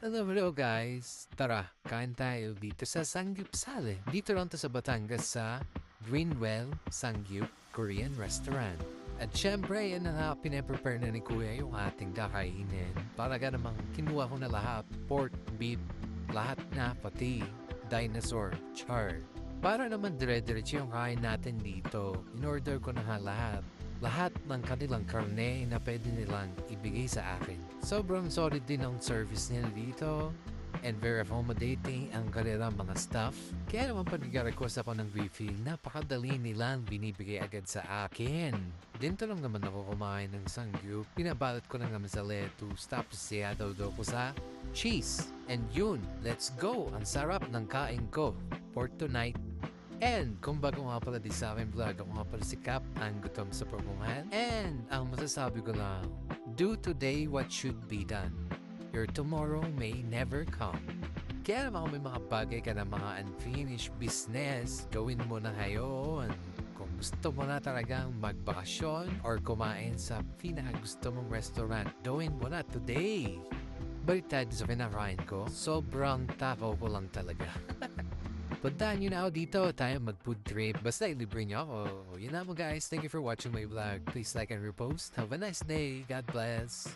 Hello guys! Tara, kain tayo dito sa Sanggupsal. Dito lang to sa Batangas sa Greenwell Sangyup Korean Restaurant. At syempre, yan na nga, pinaprepare na ni Kuya yung ating kakainin. Talaga namang kinuha ko na lahat. Pork, beef, lahat na, pati dinosaur, char. Para naman dire-diretso yung kain natin dito, in-order ko na nga lahat. Lahat ng kanilang karne na pwede nilang ibigay sa akin. Sobrang solid din ang service nila dito and very accommodating ang kanilang mga staff. Kaya naman pag nag-request ako ng refill, napakadali nilang binibigay agad sa akin. Dito lang naman ako kumain ng sangyup. Pinabalot ko na naman sa lettuce tapos siyadaw daw ko sa cheese. And yun, let's go! Ang sarap ng kain ko for tonight. And kung bago nga pala di sa aking vlog, ako nga pala si Cap, ang gutom sa pagmumahal. And ang masasabi ko lang, do today what should be done. Your tomorrow may never come. Kaya naman kung may mga bagay ka na mga unfinished business, gawin mo na ngayon. Kung gusto mo na talagang magbakasyon or kumain sa pinakagusto mong restaurant, gawin mo na today. Balik tayo sa kinakain ko, sobrang takaw ko lang talaga. Puntahan nyo na ako dito, tayo mag-food trip. Basta ilibre nyo ako. Yun na mo guys, thank you for watching my vlog. Please like and repost. Have a nice day. God bless.